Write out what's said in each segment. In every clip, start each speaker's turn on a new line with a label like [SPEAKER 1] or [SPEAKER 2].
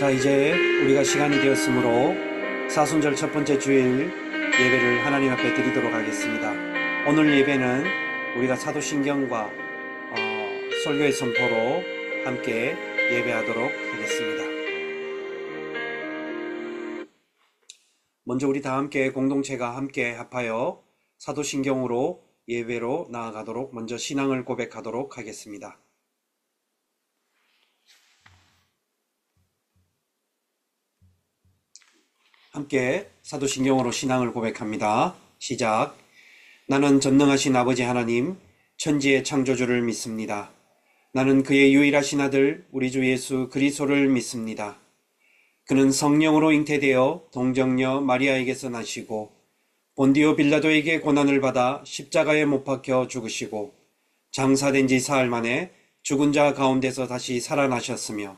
[SPEAKER 1] 자, 이제 우리가 시간이 되었으므로 사순절 첫 번째 주일 예배를 하나님 앞에 드리도록 하겠습니다. 오늘 예배는 우리가 사도신경과 설교의 선포로 함께 예배하도록 하겠습니다. 먼저 우리 다 함께 공동체가 함께 합하여 사도신경으로 예배로 나아가도록 먼저 신앙을 고백하도록 하겠습니다. 함께 사도신경으로 신앙을 고백합니다. 시작. 나는 전능하신 아버지 하나님, 천지의 창조주를 믿습니다. 나는 그의 유일하신 아들 우리 주 예수 그리스도를 믿습니다. 그는 성령으로 잉태되어 동정녀 마리아에게서 나시고 본디오 빌라도에게 고난을 받아 십자가에 못 박혀 죽으시고 장사된 지 사흘 만에 죽은 자 가운데서 다시 살아나셨으며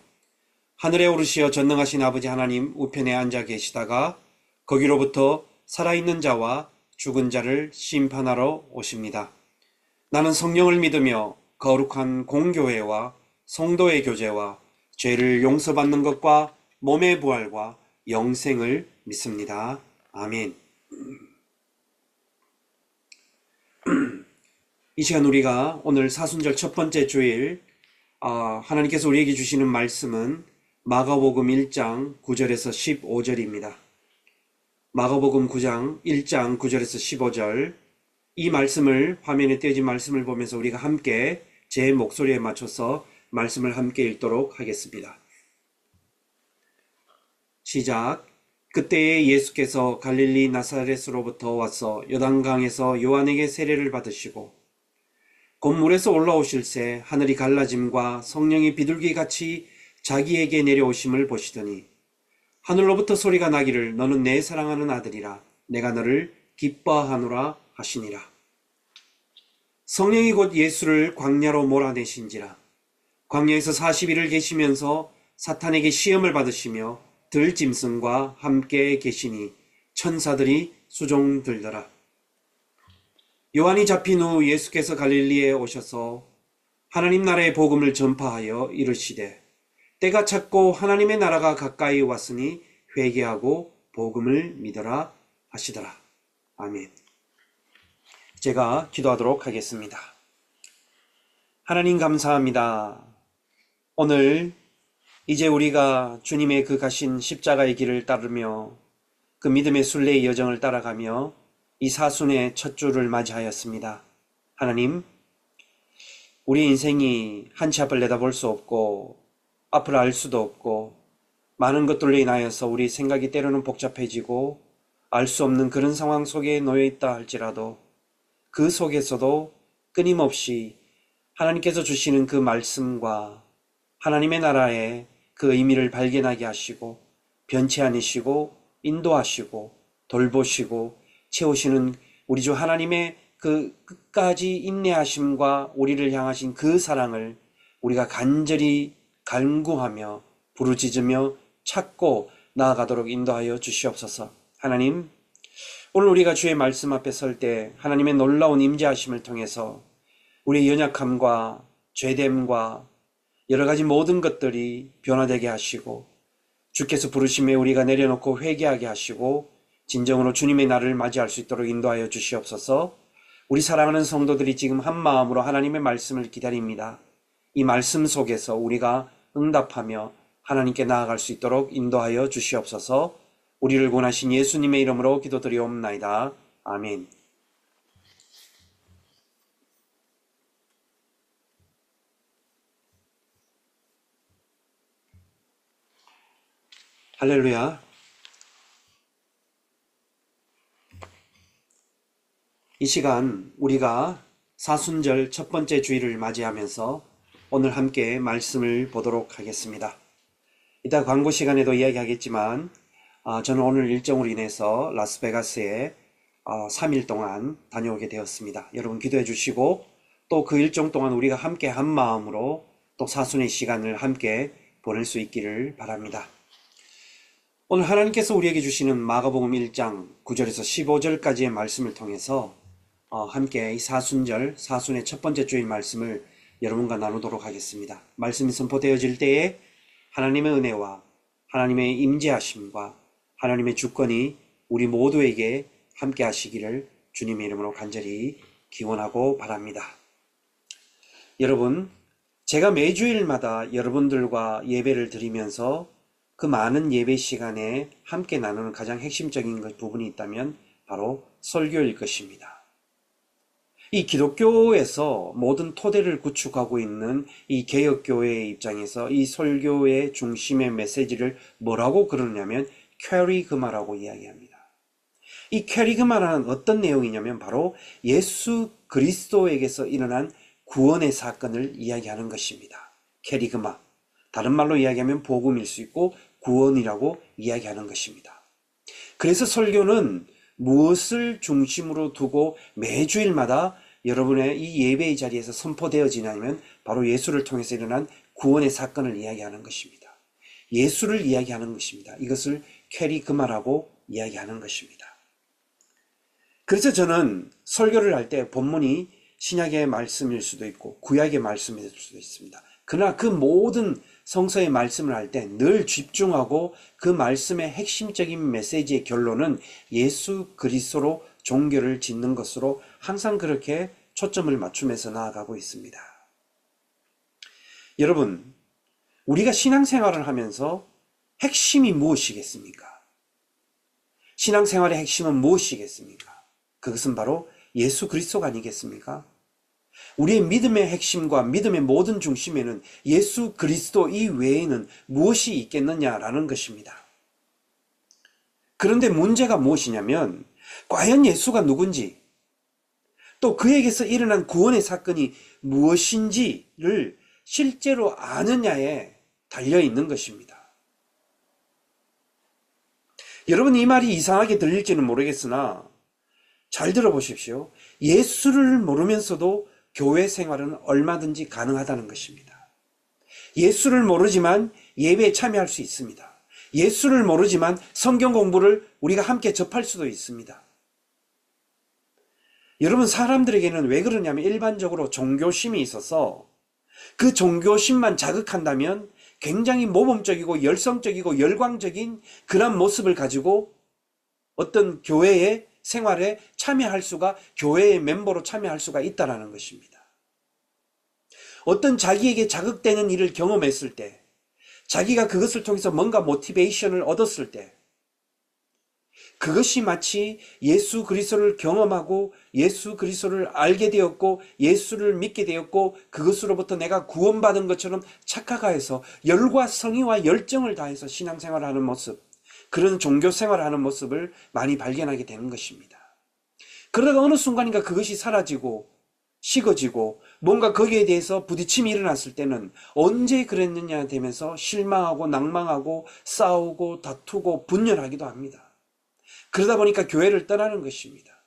[SPEAKER 1] 하늘에 오르시어 전능하신 아버지 하나님 우편에 앉아 계시다가 거기로부터 살아있는 자와 죽은 자를 심판하러 오십니다. 나는 성령을 믿으며 거룩한 공교회와 성도의 교제와 죄를 용서받는 것과 몸의 부활과 영생을 믿습니다. 아멘. 이 시간 우리가 오늘 사순절 첫 번째 주일 하나님께서 우리에게 주시는 말씀은 마가복음 1장 9절에서 15절입니다. 마가복음 9장 1장 9절에서 15절 이 말씀을 화면에 띄어진 말씀을 보면서 우리가 함께 제 목소리에 맞춰서 말씀을 함께 읽도록 하겠습니다. 시작. 그때에 예수께서 갈릴리 나사렛으로부터 와서 요단강에서 요한에게 세례를 받으시고 곧 물에서 올라오실새 하늘이 갈라짐과 성령이 비둘기같이 자기에게 내려오심을 보시더니 하늘로부터 소리가 나기를 너는 내 사랑하는 아들이라 내가 너를 기뻐하노라 하시니라. 성령이 곧 예수를 광야로 몰아내신지라. 광야에서 40일을 계시면서 사탄에게 시험을 받으시며 들짐승과 함께 계시니 천사들이 수종들더라. 요한이 잡힌 후 예수께서 갈릴리에 오셔서 하나님 나라의 복음을 전파하여 이르시되 때가 찼고 하나님의 나라가 가까이 왔으니 회개하고 복음을 믿어라 하시더라. 아멘. 제가 기도하도록 하겠습니다. 하나님 감사합니다. 오늘 이제 우리가 주님의 그 가신 십자가의 길을 따르며 그 믿음의 순례의 여정을 따라가며 이 사순의 첫 주를 맞이하였습니다. 하나님, 우리 인생이 한치 앞을 내다볼 수 없고 앞을 알 수도 없고 많은 것들로 인하여서 우리 생각이 때로는 복잡해지고 알 수 없는 그런 상황 속에 놓여 있다 할지라도 그 속에서도 끊임없이 하나님께서 주시는 그 말씀과 하나님의 나라의 그 의미를 발견하게 하시고 변치 않으시고 인도하시고 돌보시고 채우시는 우리 주 하나님의 그 끝까지 인내하심과 우리를 향하신 그 사랑을 우리가 간절히 간구하며 부르짖으며 찾고 나아가도록 인도하여 주시옵소서. 하나님, 오늘 우리가 주의 말씀 앞에 설 때 하나님의 놀라운 임재하심을 통해서 우리의 연약함과 죄됨과 여러 가지 모든 것들이 변화되게 하시고 주께서 부르심에 우리가 내려놓고 회개하게 하시고 진정으로 주님의 날을 맞이할 수 있도록 인도하여 주시옵소서. 우리 사랑하는 성도들이 지금 한 마음으로 하나님의 말씀을 기다립니다. 이 말씀 속에서 우리가 응답하며 하나님께 나아갈 수 있도록 인도하여 주시옵소서. 우리를 구원하신 예수님의 이름으로 기도드리옵나이다. 아멘. 할렐루야. 이 시간 우리가 사순절 첫 번째 주일을 맞이하면서 오늘 함께 말씀을 보도록 하겠습니다. 이따 광고 시간에도 이야기하겠지만 저는 오늘 일정으로 인해서 라스베가스에 3일 동안 다녀오게 되었습니다. 여러분 기도해 주시고 또 그 일정 동안 우리가 함께 한 마음으로 또 사순의 시간을 함께 보낼 수 있기를 바랍니다. 오늘 하나님께서 우리에게 주시는 마가복음 1장 9절에서 15절까지의 말씀을 통해서 함께 이 사순의 첫 번째 주일 말씀을 여러분과 나누도록 하겠습니다. 말씀이 선포되어질 때에 하나님의 은혜와 하나님의 임재하심과 하나님의 주권이 우리 모두에게 함께 하시기를 주님의 이름으로 간절히 기원하고 바랍니다. 여러분, 제가 매주일마다 여러분들과 예배를 드리면서 그 많은 예배 시간에 함께 나누는 가장 핵심적인 부분이 있다면 바로 설교일 것입니다. 이 기독교에서 모든 토대를 구축하고 있는 이 개혁교회의 입장에서 이 설교의 중심의 메시지를 뭐라고 그러냐면 퀘리그마라고 이야기합니다. 이 퀘리그마라는 어떤 내용이냐면 바로 예수 그리스도에게서 일어난 구원의 사건을 이야기하는 것입니다. 퀘리그마. 다른 말로 이야기하면 복음일 수 있고 구원이라고 이야기하는 것입니다. 그래서 설교는 무엇을 중심으로 두고 매주일마다 여러분의 이 예배의 자리에서 선포되어지냐면 바로 예수를 통해서 일어난 구원의 사건을 이야기하는 것입니다. 예수를 이야기하는 것입니다. 이것을 퀘리그마라고 이야기하는 것입니다. 그래서 저는 설교를 할 때 본문이 신약의 말씀일 수도 있고 구약의 말씀일 수도 있습니다. 그러나 그 모든 성서의 말씀을 할 때 늘 집중하고 그 말씀의 핵심적인 메시지의 결론은 예수 그리스도로 종교를 짓는 것으로 항상 그렇게 초점을 맞추면서 나아가고 있습니다. 여러분, 우리가 신앙생활을 하면서 핵심이 무엇이겠습니까? 신앙생활의 핵심은 무엇이겠습니까? 그것은 바로 예수 그리스도가 아니겠습니까? 우리의 믿음의 핵심과 믿음의 모든 중심에는 예수 그리스도 이외에는 무엇이 있겠느냐라는 것입니다. 그런데 문제가 무엇이냐면 과연 예수가 누군지 또 그에게서 일어난 구원의 사건이 무엇인지를 실제로 아느냐에 달려있는 것입니다. 여러분, 이 말이 이상하게 들릴지는 모르겠으나 잘 들어보십시오. 예수를 모르면서도 교회 생활은 얼마든지 가능하다는 것입니다. 예수를 모르지만 예배에 참여할 수 있습니다. 예수를 모르지만 성경 공부를 우리가 함께 접할 수도 있습니다. 여러분, 사람들에게는 왜 그러냐면 일반적으로 종교심이 있어서 그 종교심만 자극한다면 굉장히 모범적이고 열성적이고 열광적인 그런 모습을 가지고 어떤 교회의 생활에 참여할 수가, 교회의 멤버로 참여할 수가 있다는 것입니다. 어떤 자기에게 자극되는 일을 경험했을 때, 자기가 그것을 통해서 뭔가 모티베이션을 얻었을 때, 그것이 마치 예수 그리스도를 경험하고 예수 그리스도를 알게 되었고 예수를 믿게 되었고 그것으로부터 내가 구원받은 것처럼 착각하여서 열과 성의와 열정을 다해서 신앙생활을 하는 모습, 그런 종교생활을 하는 모습을 많이 발견하게 되는 것입니다. 그러다가 어느 순간인가 그것이 사라지고 식어지고 뭔가 거기에 대해서 부딪힘이 일어났을 때는 언제 그랬느냐 되면서 실망하고 낭망하고 싸우고 다투고 분열하기도 합니다. 그러다 보니까 교회를 떠나는 것입니다.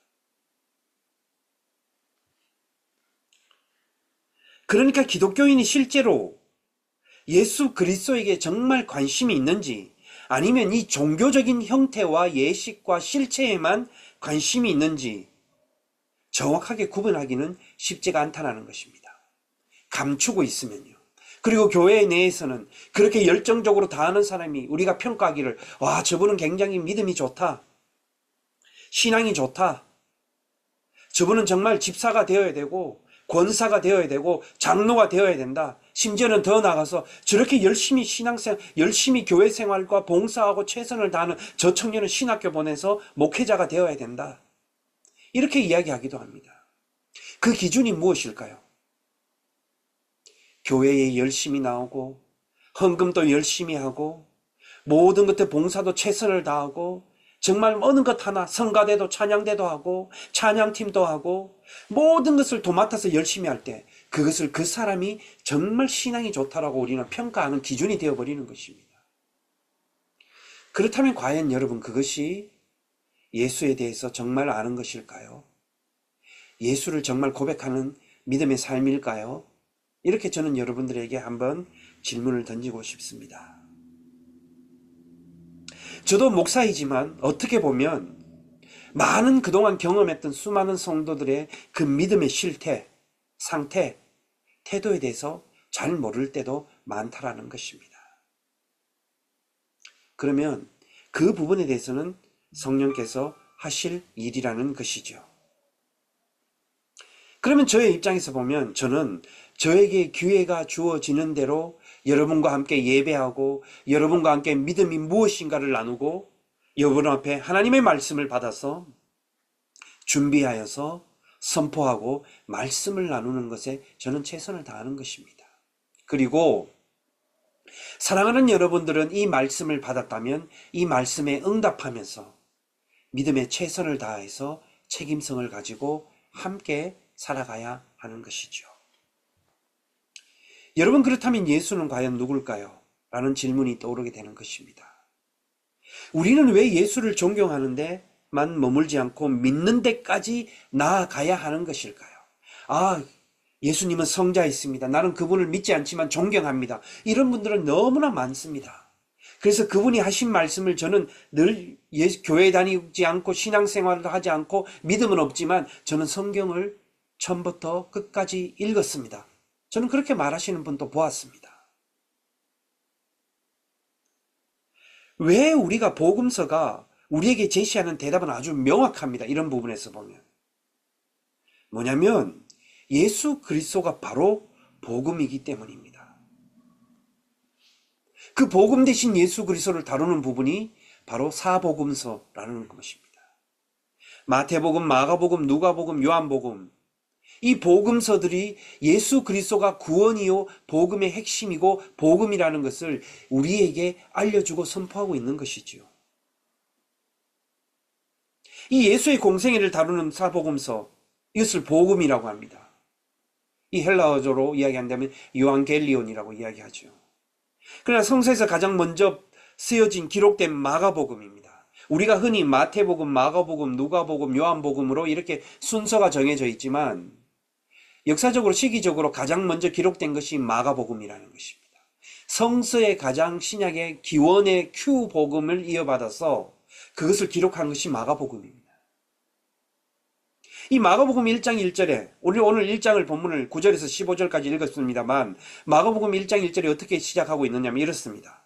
[SPEAKER 1] 그러니까 기독교인이 실제로 예수 그리스도에게 정말 관심이 있는지 아니면 이 종교적인 형태와 예식과 실체에만 관심이 있는지 정확하게 구분하기는 쉽지가 않다는 것입니다. 감추고 있으면요. 그리고 교회 내에서는 그렇게 열정적으로 다하는 사람이 우리가 평가하기를 와, 저분은 굉장히 믿음이 좋다. 신앙이 좋다. 저분은 정말 집사가 되어야 되고 권사가 되어야 되고 장로가 되어야 된다. 심지어는 더 나아가서 저렇게 열심히 신앙생활, 열심히 교회 생활과 봉사하고 최선을 다하는 저 청년은 신학교 보내서 목회자가 되어야 된다. 이렇게 이야기하기도 합니다. 그 기준이 무엇일까요? 교회에 열심히 나오고 헌금도 열심히 하고 모든 것에 봉사도 최선을 다하고 정말 어느 것 하나 성가대도 찬양대도 하고 찬양팀도 하고 모든 것을 도맡아서 열심히 할 때 그것을 그 사람이 정말 신앙이 좋다라고 우리는 평가하는 기준이 되어버리는 것입니다. 그렇다면 과연 여러분 그것이 예수에 대해서 정말 아는 것일까요? 예수를 정말 고백하는 믿음의 삶일까요? 이렇게 저는 여러분들에게 한번 질문을 던지고 싶습니다. 저도 목사이지만 어떻게 보면 많은 그동안 경험했던 수많은 성도들의 그 믿음의 실태, 상태, 태도에 대해서 잘 모를 때도 많다라는 것입니다. 그러면 그 부분에 대해서는 성령께서 하실 일이라는 것이죠. 그러면 저의 입장에서 보면 저는 저에게 기회가 주어지는 대로 여러분과 함께 예배하고 여러분과 함께 믿음이 무엇인가를 나누고 여러분 앞에 하나님의 말씀을 받아서 준비하여서 선포하고 말씀을 나누는 것에 저는 최선을 다하는 것입니다. 그리고 사랑하는 여러분들은 이 말씀을 받았다면 이 말씀에 응답하면서 믿음에 최선을 다해서 책임성을 가지고 함께 살아가야 하는 것이죠. 여러분, 그렇다면 예수는 과연 누굴까요? 라는 질문이 떠오르게 되는 것입니다. 우리는 왜 예수를 존경하는데만 머물지 않고 믿는 데까지 나아가야 하는 것일까요? 예수님은 성자이십니다. 나는 그분을 믿지 않지만 존경합니다. 이런 분들은 너무나 많습니다. 그래서 그분이 하신 말씀을 저는 늘 교회 다니지 않고 신앙생활도 하지 않고 믿음은 없지만 저는 성경을 처음부터 끝까지 읽었습니다. 저는 그렇게 말하시는 분도 보았습니다. 왜 우리가 복음서가 우리에게 제시하는 대답은 아주 명확합니다. 이런 부분에서 보면. 뭐냐면 예수 그리스도가 바로 복음이기 때문입니다. 그 복음 대신 예수 그리스도를 다루는 부분이 바로 사복음서라는 것입니다. 마태복음, 마가복음, 누가복음, 요한복음, 이 복음서들이 예수 그리스도가 구원이요 복음의 핵심이고 복음이라는 것을 우리에게 알려주고 선포하고 있는 것이지요. 이 예수의 공생애를 다루는 사복음서, 이것을 복음이라고 합니다. 이 헬라어로 이야기한다면 요한겔리온이라고 이야기하죠. 그러나 성서에서 가장 먼저 쓰여진 기록된 마가복음입니다. 우리가 흔히 마태복음, 마가복음, 누가복음, 요한복음으로 이렇게 순서가 정해져 있지만 역사적으로 시기적으로 가장 먼저 기록된 것이 마가복음이라는 것입니다. 성서의 가장 신약의 기원의 큐 복음을 이어받아서 그것을 기록한 것이 마가복음입니다. 이 마가복음 1장 1절에 오늘 1장을 본문을 9절에서 15절까지 읽었습니다만 마가복음 1장 1절이 어떻게 시작하고 있느냐면 이렇습니다.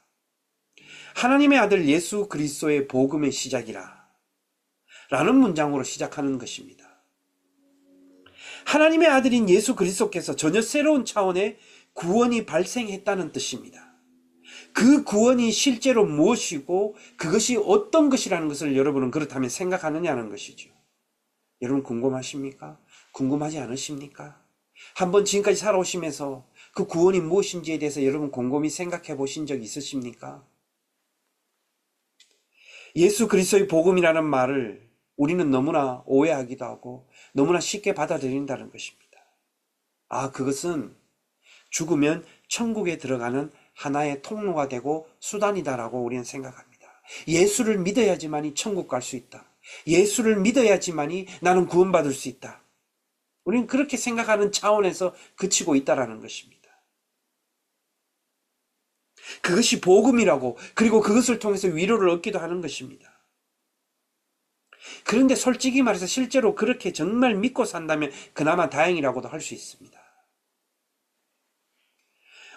[SPEAKER 1] 하나님의 아들 예수 그리스도의 복음의 시작이라 라는 문장으로 시작하는 것입니다. 하나님의 아들인 예수 그리스도께서 전혀 새로운 차원의 구원이 발생했다는 뜻입니다. 그 구원이 실제로 무엇이고 그것이 어떤 것이라는 것을 여러분은 그렇다면 생각하느냐는 것이죠. 여러분 궁금하십니까? 궁금하지 않으십니까? 한번 지금까지 살아오시면서 그 구원이 무엇인지에 대해서 여러분 곰곰이 생각해 보신 적 있으십니까? 예수 그리스도의 복음이라는 말을 우리는 너무나 오해하기도 하고 너무나 쉽게 받아들인다는 것입니다. 그것은 죽으면 천국에 들어가는 하나의 통로가 되고 수단이다라고 우리는 생각합니다. 예수를 믿어야지만이 천국 갈 수 있다. 예수를 믿어야지만이 나는 구원받을 수 있다. 우리는 그렇게 생각하는 차원에서 그치고 있다라는 것입니다. 그것이 복음이라고, 그리고 그것을 통해서 위로를 얻기도 하는 것입니다. 그런데 솔직히 말해서 실제로 그렇게 정말 믿고 산다면 그나마 다행이라고도 할 수 있습니다.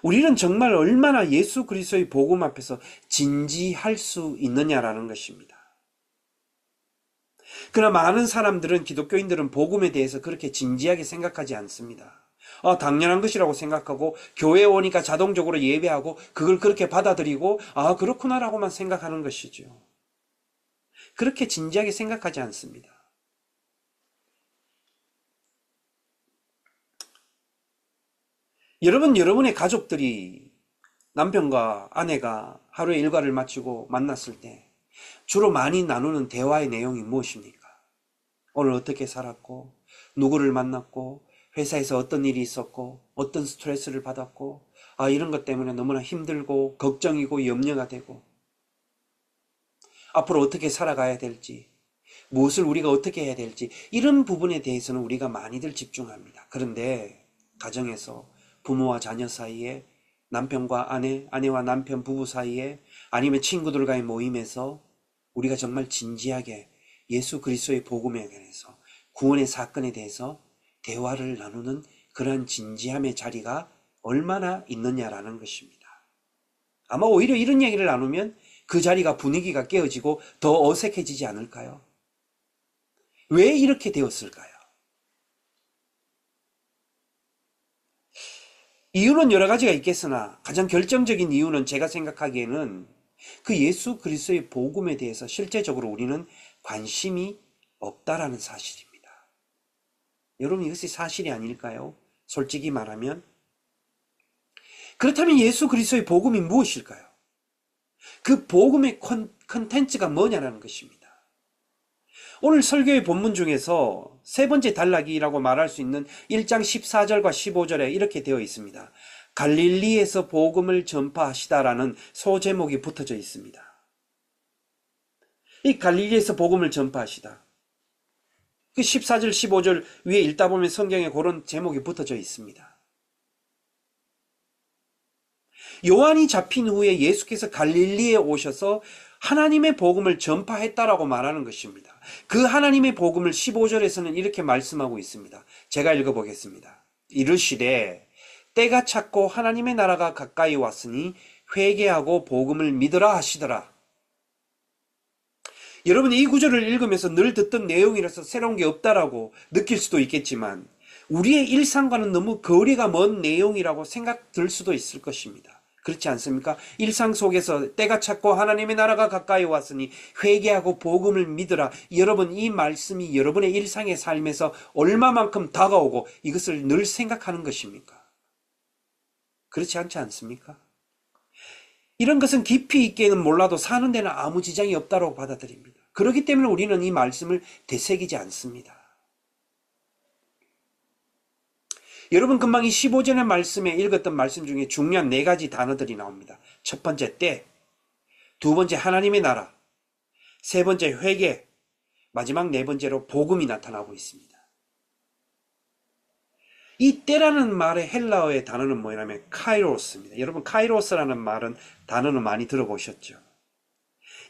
[SPEAKER 1] 우리는 정말 얼마나 예수 그리스도의 복음 앞에서 진지할 수 있느냐라는 것입니다. 그러나 많은 사람들은, 기독교인들은 복음에 대해서 그렇게 진지하게 생각하지 않습니다. 당연한 것이라고 생각하고 교회에 오니까 자동적으로 예배하고 그걸 그렇게 받아들이고 그렇구나라고만 생각하는 것이죠. 그렇게 진지하게 생각하지 않습니다. 여러분의 가족들이 남편과 아내가 하루의 일과를 마치고 만났을 때 주로 많이 나누는 대화의 내용이 무엇입니까? 오늘 어떻게 살았고, 누구를 만났고, 회사에서 어떤 일이 있었고, 어떤 스트레스를 받았고, 이런 것 때문에 너무나 힘들고 걱정이고 염려가 되고, 앞으로 어떻게 살아가야 될지, 무엇을 우리가 어떻게 해야 될지, 이런 부분에 대해서는 우리가 많이들 집중합니다. 그런데 가정에서 부모와 자녀 사이에, 남편과 아내, 아내와 남편 부부 사이에, 아니면 친구들과의 모임에서 우리가 정말 진지하게 예수 그리스도의 복음에 관해서, 구원의 사건에 대해서 대화를 나누는 그러한 진지함의 자리가 얼마나 있느냐라는 것입니다. 아마 오히려 이런 이야기를 나누면 그 자리가 분위기가 깨어지고 더 어색해지지 않을까요? 왜 이렇게 되었을까요? 이유는 여러 가지가 있겠으나 가장 결정적인 이유는 제가 생각하기에는 그 예수 그리스도의 복음에 대해서 실제적으로 우리는 관심이 없다라는 사실입니다. 여러분, 이것이 사실이 아닐까요? 솔직히 말하면. 그렇다면 예수 그리스도의 복음이 무엇일까요? 그 복음의 컨텐츠가 뭐냐라는 것입니다. 오늘 설교의 본문 중에서 세 번째 단락이라고 말할 수 있는 1장 14절과 15절에 이렇게 되어 있습니다. 갈릴리에서 복음을 전파하시다라는 소제목이 붙어져 있습니다. 이 갈릴리에서 복음을 전파하시다. 그 14절, 15절 위에 읽다 보면 성경에 그런 제목이 붙어져 있습니다. 요한이 잡힌 후에 예수께서 갈릴리에 오셔서 하나님의 복음을 전파했다라고 말하는 것입니다. 그 하나님의 복음을 15절에서는 이렇게 말씀하고 있습니다. 제가 읽어보겠습니다. 이르시되 때가 찼고 하나님의 나라가 가까이 왔으니 회개하고 복음을 믿으라 하시더라. 여러분, 이 구절을 읽으면서 늘 듣던 내용이라서 새로운 게 없다라고 느낄 수도 있겠지만 우리의 일상과는 너무 거리가 먼 내용이라고 생각될 수도 있을 것입니다. 그렇지 않습니까? 일상 속에서 때가 찼고 하나님의 나라가 가까이 왔으니 회개하고 복음을 믿으라. 여러분, 이 말씀이 여러분의 일상의 삶에서 얼마만큼 다가오고 이것을 늘 생각하는 것입니까? 그렇지 않지 않습니까? 이런 것은 깊이 있게는 몰라도 사는 데는 아무 지장이 없다고 받아들입니다. 그렇기 때문에 우리는 이 말씀을 되새기지 않습니다. 여러분, 금방 이 15절의 말씀에 읽었던 말씀 중에 중요한 네 가지 단어들이 나옵니다. 첫 번째 때, 두 번째 하나님의 나라, 세 번째 회개, 마지막 네 번째로 복음이 나타나고 있습니다. 이 때라는 말의 헬라어의 단어는 뭐냐면 카이로스입니다. 여러분, 카이로스라는 말은 단어는 많이 들어보셨죠?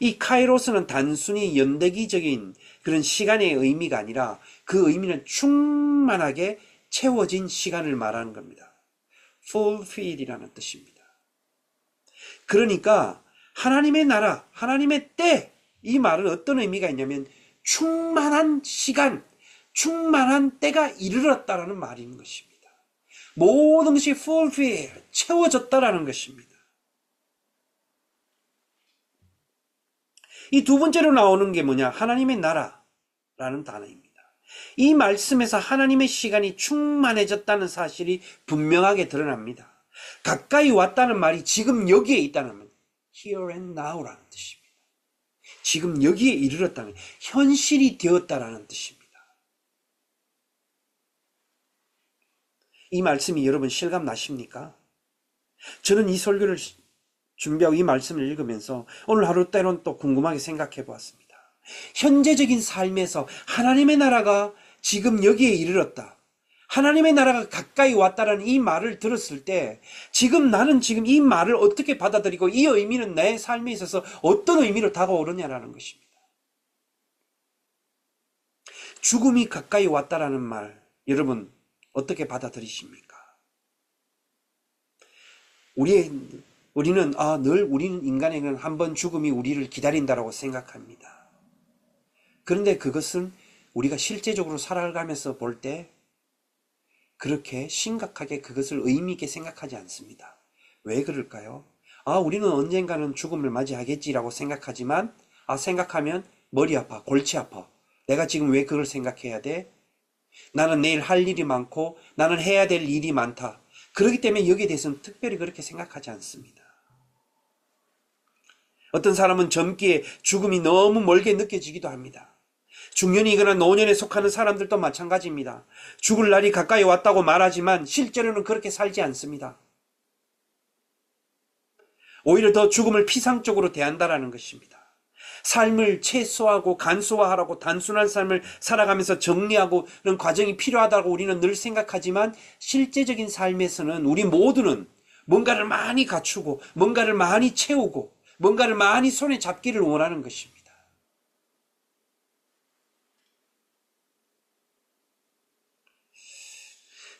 [SPEAKER 1] 이 카이로스는 단순히 연대기적인 그런 시간의 의미가 아니라 그 의미는 충만하게 채워진 시간을 말하는 겁니다. fulfill이라는 뜻입니다. 그러니까 하나님의 나라, 하나님의 때, 이 말은 어떤 의미가 있냐면 충만한 시간, 충만한 때가 이르렀다라는 말인 것입니다. 모든 것이 fulfill, 채워졌다라는 것입니다. 이 두 번째로 나오는 게 뭐냐? 하나님의 나라라는 단어입니다. 이 말씀에서 하나님의 시간이 충만해졌다는 사실이 분명하게 드러납니다. 가까이 왔다는 말이 지금 여기에 있다는 말, here and now라는 뜻입니다. 지금 여기에 이르렀다는, 현실이 되었다라는 뜻입니다. 이 말씀이 여러분 실감 나십니까? 저는 이 설교를 준비하고 이 말씀을 읽으면서 오늘 하루 때론 또 궁금하게 생각해 보았습니다. 현재적인 삶에서 하나님의 나라가 지금 여기에 이르렀다, 하나님의 나라가 가까이 왔다라는 이 말을 들었을 때 나는 지금 이 말을 어떻게 받아들이고 이 의미는 내 삶에 있어서 어떤 의미로 다가오느냐라는 것입니다. 죽음이 가까이 왔다라는 말, 여러분 어떻게 받아들이십니까? 우리는 늘 우리는 인간에게는 한 번 죽음이 우리를 기다린다라고 생각합니다. 그런데 그것은 우리가 실제적으로 살아가면서 볼 때 그렇게 심각하게 그것을 의미 있게 생각하지 않습니다. 왜 그럴까요? 우리는 언젠가는 죽음을 맞이하겠지라고 생각하지만 생각하면 머리 아파, 골치 아파. 내가 지금 왜 그걸 생각해야 돼? 나는 내일 할 일이 많고 나는 해야 될 일이 많다. 그렇기 때문에 여기에 대해서는 특별히 그렇게 생각하지 않습니다. 어떤 사람은 젊기에 죽음이 너무 멀게 느껴지기도 합니다. 중년이거나 노년에 속하는 사람들도 마찬가지입니다. 죽을 날이 가까이 왔다고 말하지만 실제로는 그렇게 살지 않습니다. 오히려 더 죽음을 피상적으로 대한다라는 것입니다. 삶을 최소화하고 간소화하라고 단순한 삶을 살아가면서 정리하고는 과정이 필요하다고 우리는 늘 생각하지만 실제적인 삶에서는 우리 모두는 뭔가를 많이 갖추고 뭔가를 많이 채우고 뭔가를 많이 손에 잡기를 원하는 것입니다.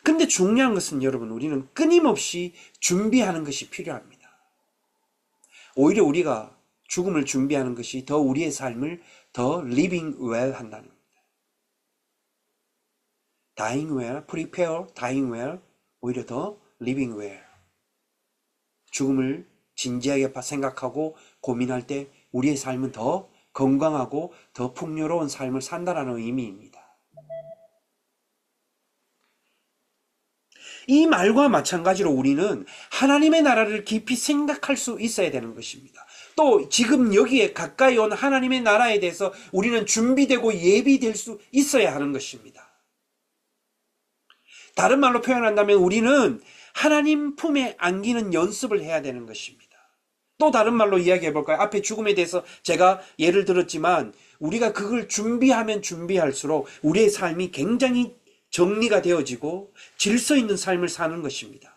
[SPEAKER 1] 근데 중요한 것은 여러분, 우리는 끊임없이 준비하는 것이 필요합니다. 오히려 우리가 죽음을 준비하는 것이 더 우리의 삶을 더 living well 한다는 겁니다. dying well, prepare, dying well, 오히려 더 living well. 죽음을 진지하게 생각하고 고민할 때 우리의 삶은 더 건강하고 더 풍요로운 삶을 산다는 의미입니다. 이 말과 마찬가지로 우리는 하나님의 나라를 깊이 생각할 수 있어야 되는 것입니다. 또 지금 여기에 가까이 온 하나님의 나라에 대해서 우리는 준비되고 예비될 수 있어야 하는 것입니다. 다른 말로 표현한다면 우리는 하나님 품에 안기는 연습을 해야 되는 것입니다. 또 다른 말로 이야기해 볼까요? 앞에 죽음에 대해서 제가 예를 들었지만 우리가 그걸 준비하면 준비할수록 우리의 삶이 굉장히 정리가 되어지고 질서 있는 삶을 사는 것입니다.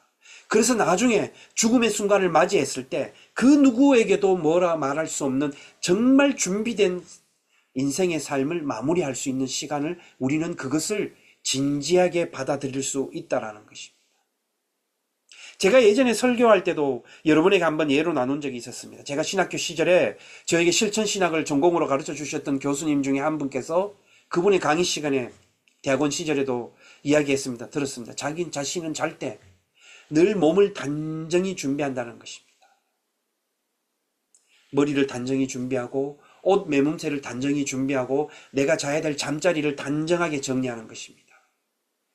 [SPEAKER 1] 그래서 나중에 죽음의 순간을 맞이했을 때 그 누구에게도 뭐라 말할 수 없는 정말 준비된 인생의 삶을 마무리할 수 있는 시간을 우리는 그것을 진지하게 받아들일 수 있다는 것입니다. 제가 예전에 설교할 때도 여러분에게 한번 예로 나눈 적이 있었습니다. 제가 신학교 시절에 저에게 실천신학을 전공으로 가르쳐 주셨던 교수님 중에 한 분께서 그분의 강의 시간에 대학원 시절에도 이야기했습니다. 들었습니다. 자기 자신은 잘 때 늘 몸을 단정히 준비한다는 것입니다. 머리를 단정히 준비하고 옷 매문새를 단정히 준비하고 내가 자야 될 잠자리를 단정하게 정리하는 것입니다.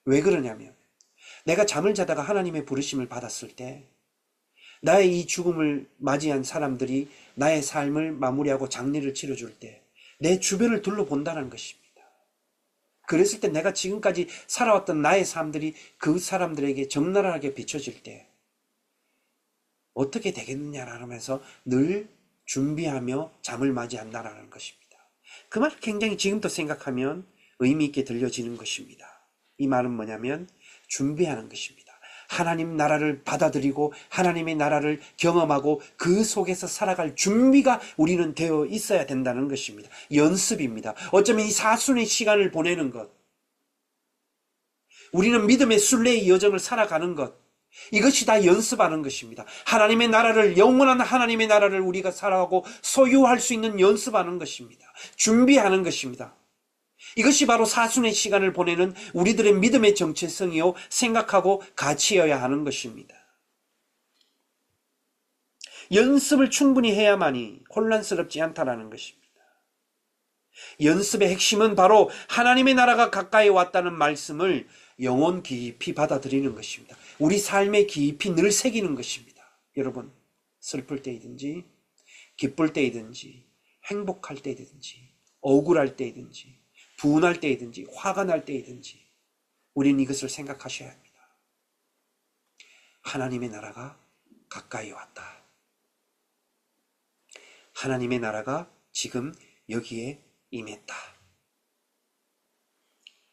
[SPEAKER 1] 왜 그러냐면 내가 잠을 자다가 하나님의 부르심을 받았을 때 나의 이 죽음을 맞이한 사람들이 나의 삶을 마무리하고 장례를 치러줄 때 내 주변을 둘러본다는 것입니다. 그랬을 때 내가 지금까지 살아왔던 나의 삶들이 그 사람들에게 적나라하게 비춰질 때 어떻게 되겠느냐라면서 늘 준비하며 잠을 맞이한다는 것입니다. 그 말 굉장히 지금도 생각하면 의미 있게 들려지는 것입니다. 이 말은 뭐냐면 준비하는 것입니다. 하나님 나라를 받아들이고 하나님의 나라를 경험하고 그 속에서 살아갈 준비가 우리는 되어 있어야 된다는 것입니다. 연습입니다. 어쩌면 이 사순의 시간을 보내는 것, 우리는 믿음의 순례의 여정을 살아가는 것, 이것이 다 연습하는 것입니다. 하나님의 나라를, 영원한 하나님의 나라를 우리가 살아가고 소유할 수 있는 연습하는 것입니다. 준비하는 것입니다. 이것이 바로 사순의 시간을 보내는 우리들의 믿음의 정체성이요 생각하고 가치여야 하는 것입니다. 연습을 충분히 해야만이 혼란스럽지 않다라는 것입니다. 연습의 핵심은 바로 하나님의 나라가 가까이 왔다는 말씀을 영혼 깊이 받아들이는 것입니다. 우리 삶에 깊이 늘 새기는 것입니다. 여러분, 슬플 때이든지 기쁠 때이든지 행복할 때이든지 억울할 때이든지 분할 때이든지 화가 날 때이든지 우리는 이것을 생각하셔야 합니다. 하나님의 나라가 가까이 왔다. 하나님의 나라가 지금 여기에 임했다.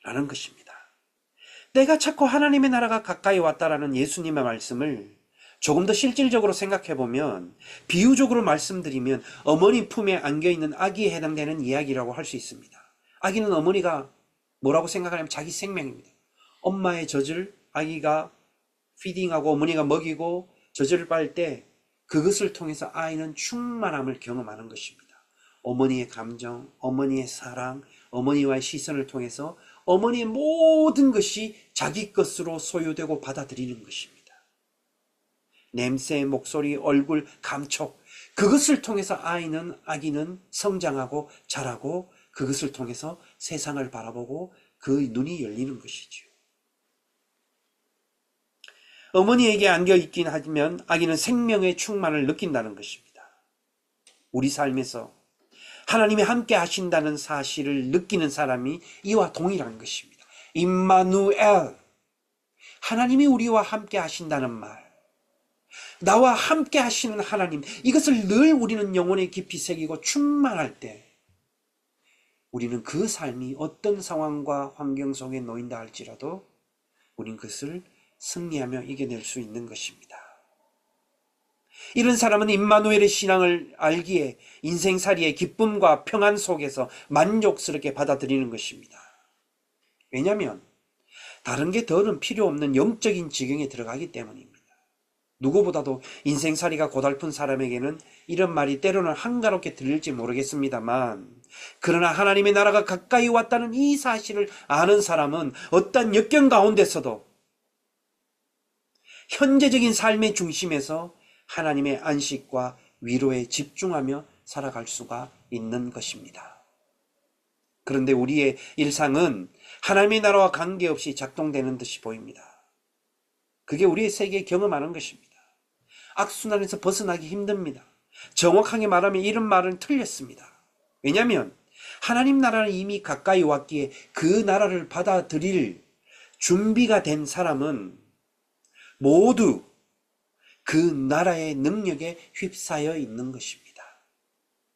[SPEAKER 1] 라는 것입니다. 내가 자꾸 하나님의 나라가 가까이 왔다라는 예수님의 말씀을 조금 더 실질적으로 생각해 보면 비유적으로 말씀드리면 어머니 품에 안겨있는 아기에 해당되는 이야기라고 할 수 있습니다. 아기는 어머니가 뭐라고 생각하냐면 자기 생명입니다. 엄마의 젖을 아기가 피딩하고 어머니가 먹이고 젖을 빨 때 그것을 통해서 아이는 충만함을 경험하는 것입니다. 어머니의 감정, 어머니의 사랑, 어머니와의 시선을 통해서 어머니의 모든 것이 자기 것으로 소유되고 받아들이는 것입니다. 냄새, 목소리, 얼굴, 감촉, 그것을 통해서 아기는 성장하고 자라고 그것을 통해서 세상을 바라보고 그 눈이 열리는 것이죠. 어머니에게 안겨있긴 하지만 아기는 생명의 충만을 느낀다는 것입니다. 우리 삶에서 하나님이 함께 하신다는 사실을 느끼는 사람이 이와 동일한 것입니다. 임마누엘, 하나님이 우리와 함께 하신다는 말, 나와 함께 하시는 하나님, 이것을 늘 우리는 영혼에 깊이 새기고 충만할 때 우리는 그 삶이 어떤 상황과 환경 속에 놓인다 할지라도 우리는 그것을 승리하며 이겨낼 수 있는 것입니다. 이런 사람은 임마누엘의 신앙을 알기에 인생살이의 기쁨과 평안 속에서 만족스럽게 받아들이는 것입니다. 왜냐하면 다른 게 더는 필요 없는 영적인 지경에 들어가기 때문입니다. 누구보다도 인생살이가 고달픈 사람에게는 이런 말이 때로는 한가롭게 들릴지 모르겠습니다만, 그러나 하나님의 나라가 가까이 왔다는 이 사실을 아는 사람은 어떤 역경 가운데서도 현재적인 삶의 중심에서 하나님의 안식과 위로에 집중하며 살아갈 수가 있는 것입니다. 그런데 우리의 일상은 하나님의 나라와 관계없이 작동되는 듯이 보입니다. 그게 우리의 세계에 경험하는 것입니다. 악순환에서 벗어나기 힘듭니다. 정확하게 말하면 이런 말은 틀렸습니다. 왜냐하면 하나님 나라는 이미 가까이 왔기에 그 나라를 받아들일 준비가 된 사람은 모두 그 나라의 능력에 휩싸여 있는 것입니다.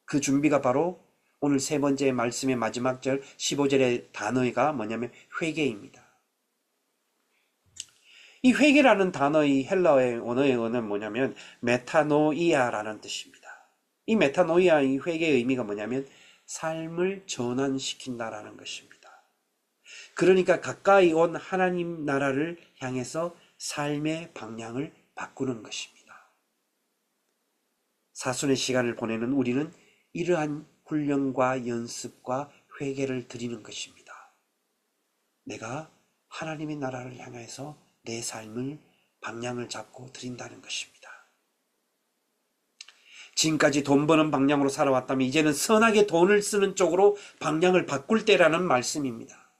[SPEAKER 1] 그 준비가 바로 오늘 세 번째 말씀의 마지막 절 15절의 단어가 뭐냐면 회개입니다. 이 회개라는 단어의 헬라어의 언어는 뭐냐면 메타노이아라는 뜻입니다. 이 메타노이아의 회개의 의미가 뭐냐면 삶을 전환시킨다라는 것입니다. 그러니까 가까이 온 하나님 나라를 향해서 삶의 방향을 바꾸는 것입니다. 사순의 시간을 보내는 우리는 이러한 훈련과 연습과 회개를 드리는 것입니다. 내가 하나님의 나라를 향해서 내 삶을 방향을 잡고 드린다는 것입니다. 지금까지 돈 버는 방향으로 살아왔다면 이제는 선하게 돈을 쓰는 쪽으로 방향을 바꿀 때라는 말씀입니다.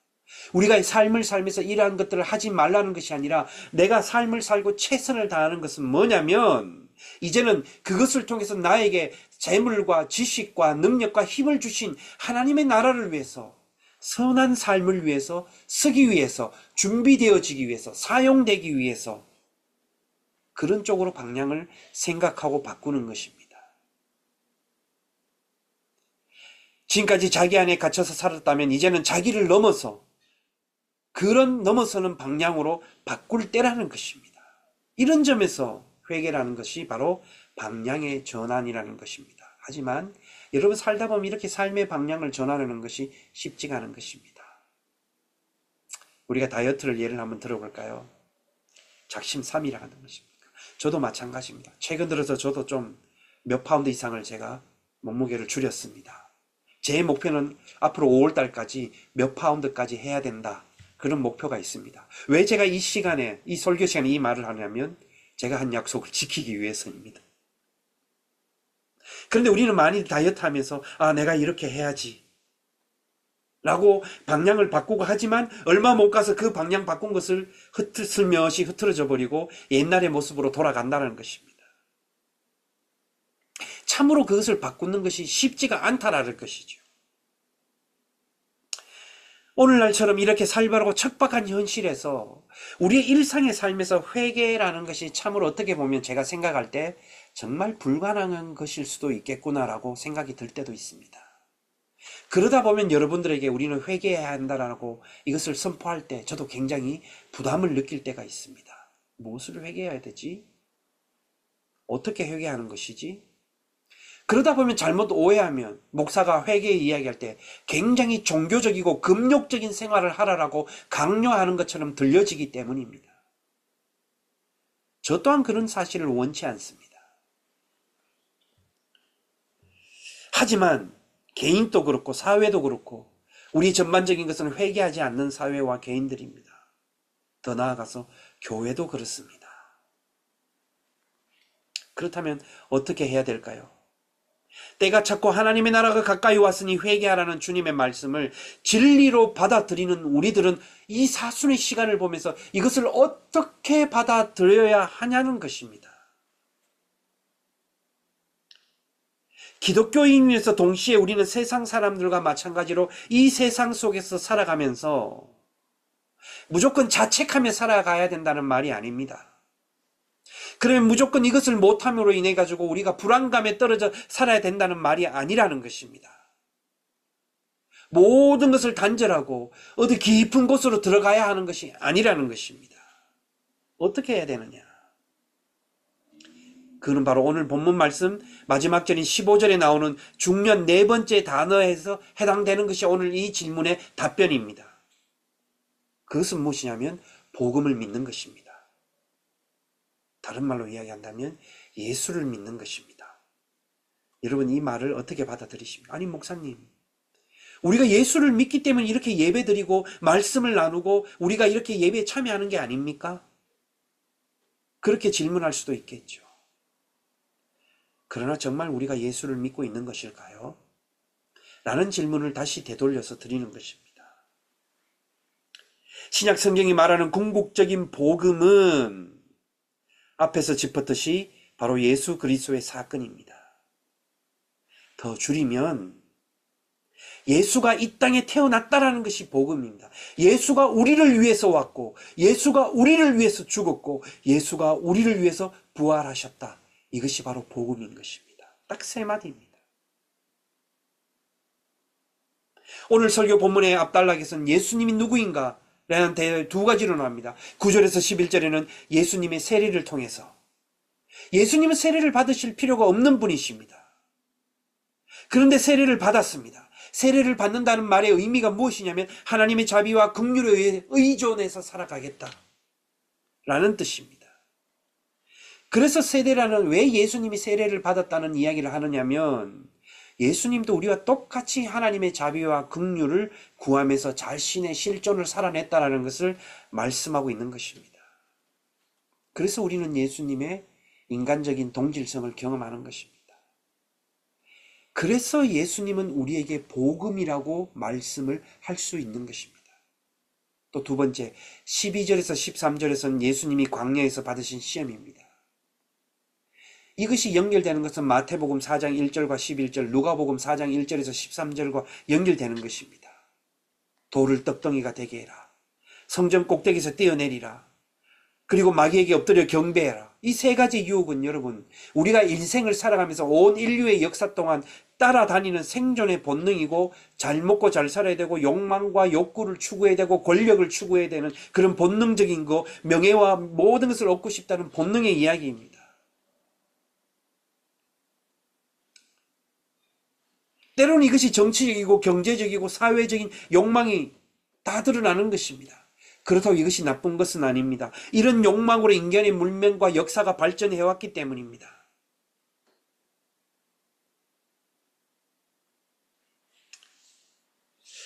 [SPEAKER 1] 우리가 삶을 살면서 이러한 것들을 하지 말라는 것이 아니라 내가 삶을 살고 최선을 다하는 것은 뭐냐면 이제는 그것을 통해서 나에게 재물과 지식과 능력과 힘을 주신 하나님의 나라를 위해서 선한 삶을 위해서 쓰기 위해서 준비되어지기 위해서 사용되기 위해서 그런 쪽으로 방향을 생각하고 바꾸는 것입니다. 지금까지 자기 안에 갇혀서 살았다면 이제는 자기를 넘어서 그런 넘어서는 방향으로 바꿀 때라는 것입니다. 이런 점에서 회개라는 것이 바로 방향의 전환이라는 것입니다. 하지만 여러분 살다 보면 이렇게 삶의 방향을 전환하는 것이 쉽지가 않은 것입니다. 우리가 다이어트를 예를 한번 들어볼까요? 작심삼일이라는 것입니다. 저도 마찬가지입니다. 최근 들어서 저도 좀 몇 파운드 이상을 제가 몸무게를 줄였습니다. 제 목표는 앞으로 5월달까지 몇 파운드까지 해야 된다. 그런 목표가 있습니다. 왜 제가 이 시간에, 이 설교 시간에 이 말을 하냐면 제가 한 약속을 지키기 위해서입니다. 그런데 우리는 많이 다이어트 하면서 내가 이렇게 해야지 라고 방향을 바꾸고 하지만 얼마 못 가서 그 방향 바꾼 것을 슬며시 흐트러져 버리고 옛날의 모습으로 돌아간다는 것입니다. 참으로 그것을 바꾸는 것이 쉽지가 않다라는 것이죠. 오늘날처럼 이렇게 살벌하고 척박한 현실에서 우리의 일상의 삶에서 회개라는 것이 참으로 어떻게 보면 제가 생각할 때 정말 불가능한 것일 수도 있겠구나라고 생각이 들 때도 있습니다. 그러다 보면 여러분들에게 우리는 회개해야 한다라고 이것을 선포할 때 저도 굉장히 부담을 느낄 때가 있습니다. 무엇을 회개해야 되지? 어떻게 회개하는 것이지? 그러다 보면 잘못 오해하면 목사가 회개 이야기할 때 굉장히 종교적이고 금욕적인 생활을 하라고 강요하는 것처럼 들려지기 때문입니다. 저 또한 그런 사실을 원치 않습니다. 하지만 개인도 그렇고 사회도 그렇고 우리 전반적인 것은 회개하지 않는 사회와 개인들입니다. 더 나아가서 교회도 그렇습니다. 그렇다면 어떻게 해야 될까요? 때가 찼고 하나님의 나라가 가까이 왔으니 회개하라는 주님의 말씀을 진리로 받아들이는 우리들은 이 사순의 시간을 보면서 이것을 어떻게 받아들여야 하냐는 것입니다. 기독교인에서 동시에 우리는 세상 사람들과 마찬가지로 이 세상 속에서 살아가면서 무조건 자책하며 살아가야 된다는 말이 아닙니다. 그러면 무조건 이것을 못함으로 인해 가지고 우리가 불안감에 떨어져 살아야 된다는 말이 아니라는 것입니다. 모든 것을 단절하고 어디 깊은 곳으로 들어가야 하는 것이 아니라는 것입니다. 어떻게 해야 되느냐? 그는 바로 오늘 본문 말씀 마지막 절인 15절에 나오는 중요한 네 번째 단어에서 해당되는 것이 오늘 이 질문의 답변입니다. 그것은 무엇이냐면 복음을 믿는 것입니다. 다른 말로 이야기한다면 예수를 믿는 것입니다. 여러분, 이 말을 어떻게 받아들이십니까? 아니, 목사님, 우리가 예수를 믿기 때문에 이렇게 예배드리고 말씀을 나누고 우리가 이렇게 예배에 참여하는 게 아닙니까? 그렇게 질문할 수도 있겠죠. 그러나 정말 우리가 예수를 믿고 있는 것일까요? 라는 질문을 다시 되돌려서 드리는 것입니다. 신약 성경이 말하는 궁극적인 복음은 앞에서 짚었듯이 바로 예수 그리스도의 사건입니다. 더 줄이면 예수가 이 땅에 태어났다라는 것이 복음입니다. 예수가 우리를 위해서 왔고, 예수가 우리를 위해서 죽었고, 예수가 우리를 위해서 부활하셨다. 이것이 바로 복음인 것입니다. 딱 세 마디입니다. 오늘 설교 본문의 앞단락에서는 예수님이 누구인가? 라는 대화 두 가지로 나옵니다. 9절에서 11절에는 예수님의 세례를 통해서, 예수님은 세례를 받으실 필요가 없는 분이십니다. 그런데 세례를 받았습니다. 세례를 받는다는 말의 의미가 무엇이냐면 하나님의 자비와 긍휼에 의해 의존해서 살아가겠다 라는 뜻입니다. 그래서 세례라는, 왜 예수님이 세례를 받았다는 이야기를 하느냐면 예수님도 우리와 똑같이 하나님의 자비와 긍휼을 구하면서 자신의 실존을 살아냈다라는 것을 말씀하고 있는 것입니다. 그래서 우리는 예수님의 인간적인 동질성을 경험하는 것입니다. 그래서 예수님은 우리에게 복음이라고 말씀을 할 수 있는 것입니다. 또 두 번째, 12절에서 13절에서는 예수님이 광야에서 받으신 시험입니다. 이것이 연결되는 것은 마태복음 4장 1절과 11절, 누가복음 4장 1절에서 13절과 연결되는 것입니다. 돌을 떡덩이가 되게 해라. 성전 꼭대기에서 뛰어내리라. 그리고 마귀에게 엎드려 경배해라. 이 세 가지 유혹은 여러분, 우리가 인생을 살아가면서 온 인류의 역사 동안 따라다니는 생존의 본능이고, 잘 먹고 잘 살아야 되고, 욕망과 욕구를 추구해야 되고, 권력을 추구해야 되는 그런 본능적인 거, 명예와 모든 것을 얻고 싶다는 본능의 이야기입니다. 때로는 이것이 정치적이고 경제적이고 사회적인 욕망이 다 드러나는 것입니다. 그렇다고 이것이 나쁜 것은 아닙니다. 이런 욕망으로 인간의 문명과 역사가 발전해왔기 때문입니다.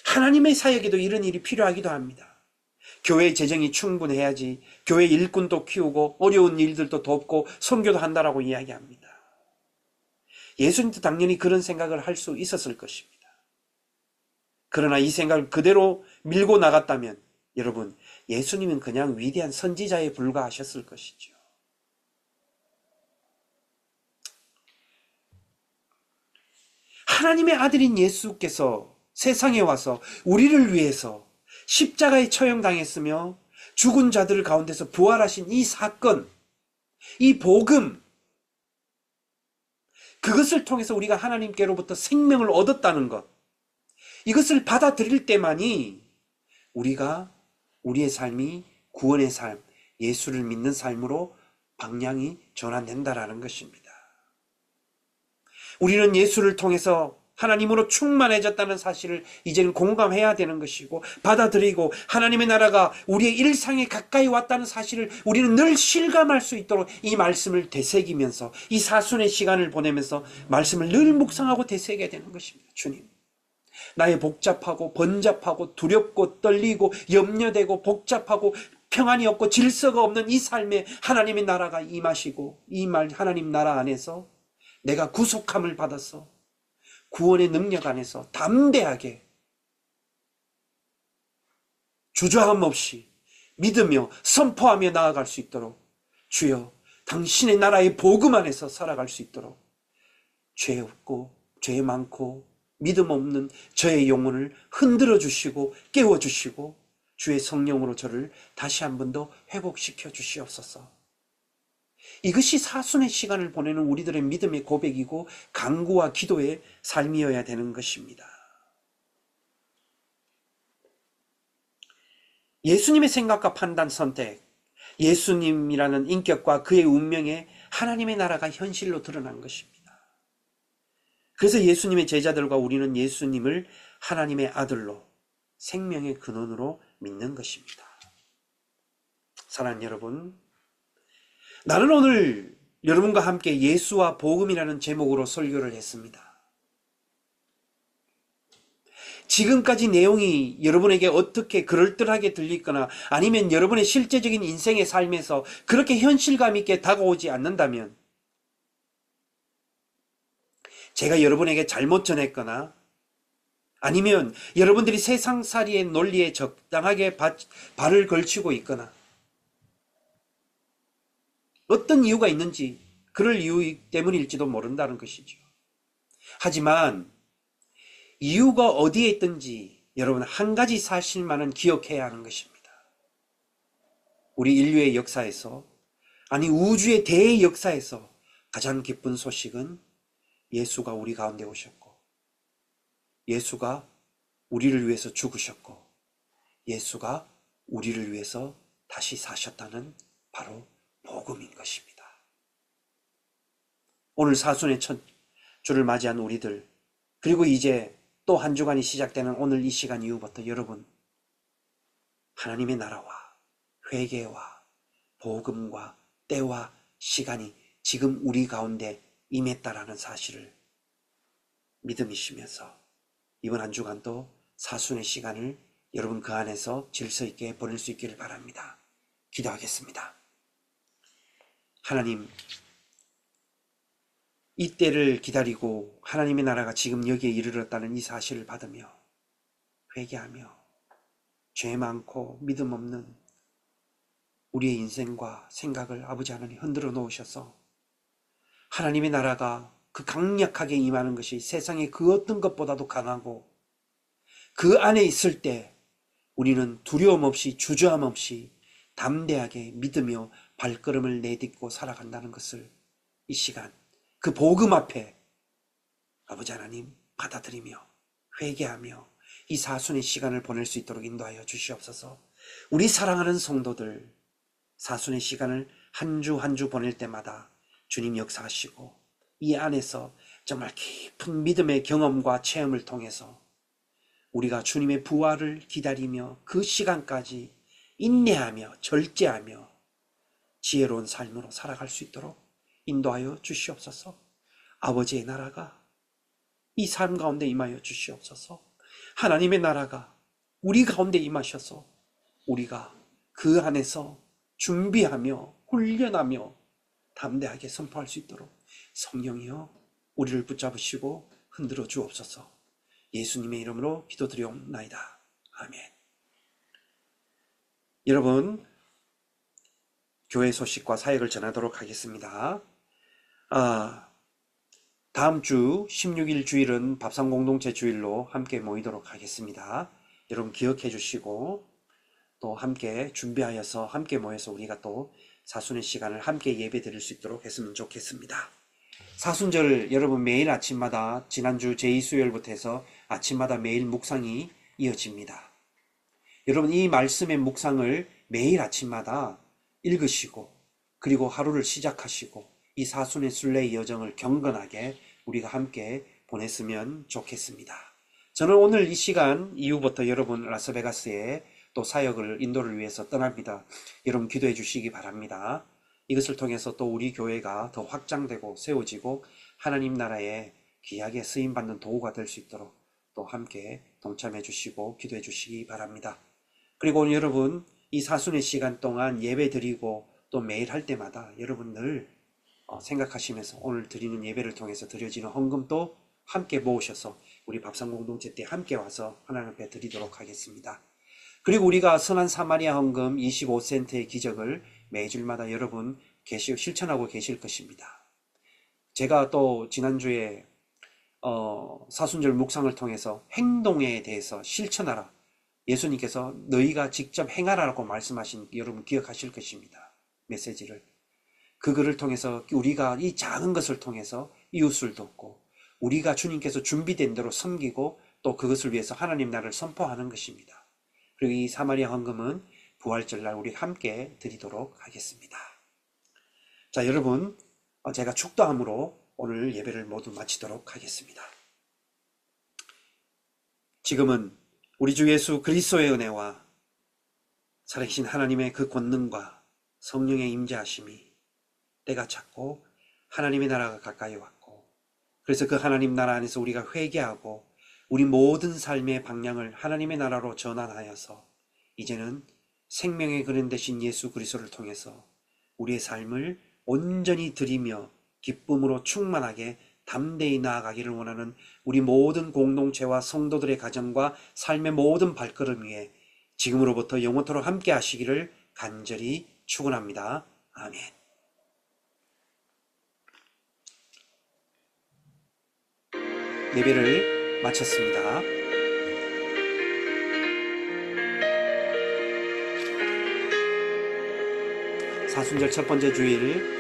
[SPEAKER 1] 하나님의 사역에도 이런 일이 필요하기도 합니다. 교회 재정이 충분해야지 교회 일꾼도 키우고 어려운 일들도 돕고 선교도 한다라고 이야기합니다. 예수님도 당연히 그런 생각을 할 수 있었을 것입니다. 그러나 이 생각을 그대로 밀고 나갔다면 여러분, 예수님은 그냥 위대한 선지자에 불과하셨을 것이죠. 하나님의 아들인 예수께서 세상에 와서 우리를 위해서 십자가에 처형당했으며 죽은 자들 가운데서 부활하신 이 사건, 이 복음, 그것을 통해서 우리가 하나님께로부터 생명을 얻었다는 것, 이것을 받아들일 때만이 우리가 우리의 삶이 구원의 삶, 예수를 믿는 삶으로 방향이 전환된다라는 것입니다. 우리는 예수를 통해서 하나님으로 충만해졌다는 사실을 이제는 공감해야 되는 것이고, 받아들이고 하나님의 나라가 우리의 일상에 가까이 왔다는 사실을 우리는 늘 실감할 수 있도록 이 말씀을 되새기면서, 이 사순의 시간을 보내면서 말씀을 늘 묵상하고 되새겨야 되는 것입니다. 주님, 나의 복잡하고 번잡하고 두렵고 떨리고 염려되고 복잡하고 평안이 없고 질서가 없는 이 삶에 하나님의 나라가 임하시고, 이 하나님 나라 안에서 내가 구속함을 받아서 구원의 능력 안에서 담대하게 주저함 없이 믿으며 선포하며 나아갈 수 있도록, 주여 당신의 나라의 복음 안에서 살아갈 수 있도록 죄 없고 죄 많고 믿음 없는 저의 영혼을 흔들어 주시고 깨워 주시고 주의 성령으로 저를 다시 한 번 더 회복시켜 주시옵소서. 이것이 사순의 시간을 보내는 우리들의 믿음의 고백이고 간구와 기도의 삶이어야 되는 것입니다. 예수님의 생각과 판단, 선택, 예수님이라는 인격과 그의 운명에 하나님의 나라가 현실로 드러난 것입니다. 그래서 예수님의 제자들과 우리는 예수님을 하나님의 아들로, 생명의 근원으로 믿는 것입니다. 사랑하는 여러분, 나는 오늘 여러분과 함께 예수와 복음이라는 제목으로 설교를 했습니다. 지금까지 내용이 여러분에게 어떻게 그럴듯하게 들리거나 아니면 여러분의 실제적인 인생의 삶에서 그렇게 현실감 있게 다가오지 않는다면 제가 여러분에게 잘못 전했거나 아니면 여러분들이 세상살이의 논리에 적당하게 발을 걸치고 있거나 어떤 이유가 있는지 그럴 이유 때문일지도 모른다는 것이죠. 하지만 이유가 어디에 있든지 여러분 한 가지 사실만은 기억해야 하는 것입니다. 우리 인류의 역사에서 아니 우주의 대역사에서 가장 기쁜 소식은 예수가 우리 가운데 오셨고 예수가 우리를 위해서 죽으셨고 예수가 우리를 위해서 다시 사셨다는 바로 복음인 것입니다. 오늘 사순의 첫 주를 맞이한 우리들 그리고 이제 또 한 주간이 시작되는 오늘 이 시간 이후부터 여러분 하나님의 나라와 회개와 복음과 때와 시간이 지금 우리 가운데 임했다라는 사실을 믿음이시면서 이번 한 주간도 사순의 시간을 여러분 그 안에서 질서 있게 보낼 수 있기를 바랍니다. 기도하겠습니다. 하나님, 이 때를 기다리고 하나님의 나라가 지금 여기에 이르렀다는 이 사실을 받으며 회개하며 죄 많고 믿음 없는 우리의 인생과 생각을 아버지 하나님 흔들어 놓으셔서 하나님의 나라가 그 강력하게 임하는 것이 세상의 그 어떤 것보다도 강하고 그 안에 있을 때 우리는 두려움 없이 주저함 없이 담대하게 믿으며 발걸음을 내딛고 살아간다는 것을 이 시간 그 복음 앞에 아버지 하나님 받아들이며 회개하며 이 사순의 시간을 보낼 수 있도록 인도하여 주시옵소서. 우리 사랑하는 성도들 사순의 시간을 한 주 한 주 보낼 때마다 주님 역사하시고 이 안에서 정말 깊은 믿음의 경험과 체험을 통해서 우리가 주님의 부활을 기다리며 그 시간까지 인내하며 절제하며 지혜로운 삶으로 살아갈 수 있도록 인도하여 주시옵소서. 아버지의 나라가 이 삶 가운데 임하여 주시옵소서. 하나님의 나라가 우리 가운데 임하셔서 우리가 그 안에서 준비하며 훈련하며 담대하게 선포할 수 있도록 성령이여 우리를 붙잡으시고 흔들어 주옵소서. 예수님의 이름으로 기도드리옵나이다. 아멘. 여러분, 교회 소식과 사역을 전하도록 하겠습니다. 다음 주 16일 주일은 밥상공동체 주일로 함께 모이도록 하겠습니다. 여러분 기억해 주시고 또 함께 준비하여서 함께 모여서 우리가 또 사순의 시간을 함께 예배 드릴 수 있도록 했으면 좋겠습니다. 사순절 여러분 매일 아침마다 지난주 제2수요일부터 해서 아침마다 매일 묵상이 이어집니다. 여러분 이 말씀의 묵상을 매일 아침마다 읽으시고 그리고 하루를 시작하시고 이 사순의 순례의 여정을 경건하게 우리가 함께 보냈으면 좋겠습니다. 저는 오늘 이 시간 이후부터 여러분 라스베가스에 또 사역을 인도를 위해서 떠납니다. 여러분 기도해 주시기 바랍니다. 이것을 통해서 또 우리 교회가 더 확장되고 세워지고 하나님 나라에 귀하게 쓰임받는 도구가 될 수 있도록 또 함께 동참해 주시고 기도해 주시기 바랍니다. 그리고 오늘 여러분 이 사순의 시간 동안 예배 드리고 또 매일 할 때마다 여러분 늘 생각하시면서 오늘 드리는 예배를 통해서 드려지는 헌금도 함께 모으셔서 우리 밥상공동체 때 함께 와서 하나님 앞에 드리도록 하겠습니다. 그리고 우리가 선한 사마리아 헌금 25센트의 기적을 매주일마다 여러분 실천하고 계실 것입니다. 제가 또 지난주에 사순절 묵상을 통해서 행동에 대해서 실천하라. 예수님께서 너희가 직접 행하라고 말씀하신 여러분 기억하실 것입니다. 메시지를. 그 글을 통해서 우리가 이 작은 것을 통해서 이웃을 돕고 우리가 주님께서 준비된 대로 섬기고 또 그것을 위해서 하나님 나라를 선포하는 것입니다. 그리고 이 사마리아 헌금은 부활절날 우리 함께 드리도록 하겠습니다. 자, 여러분 제가 축도함으로 오늘 예배를 모두 마치도록 하겠습니다. 지금은 우리 주 예수 그리스도의 은혜와 살아계신 하나님의 그 권능과 성령의 임재하심이 때가 찼고 하나님의 나라가 가까이 왔고, 그래서 그 하나님 나라 안에서 우리가 회개하고 우리 모든 삶의 방향을 하나님의 나라로 전환하여서 이제는 생명의 근원 되신 예수 그리스도를 통해서 우리의 삶을 온전히 드리며 기쁨으로 충만하게 담대히 나아가기를 원하는 우리 모든 공동체와 성도들의 가정과 삶의 모든 발걸음 위에 지금으로부터 영원토록 함께 하시기를 간절히 축원합니다. 아멘. 예배를 마쳤습니다. 사순절 첫 번째 주일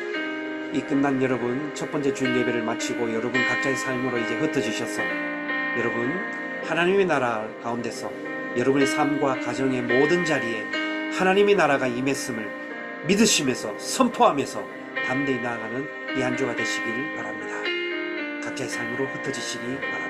[SPEAKER 1] 이 끝난 여러분, 첫 번째 주일 예배를 마치고 여러분 각자의 삶으로 이제 흩어지셔서 여러분 하나님의 나라 가운데서 여러분의 삶과 가정의 모든 자리에 하나님의 나라가 임했음을 믿으시면서 선포하면서 담대히 나아가는 이 한 주가 되시길 바랍니다. 각자의 삶으로 흩어지시기 바랍니다.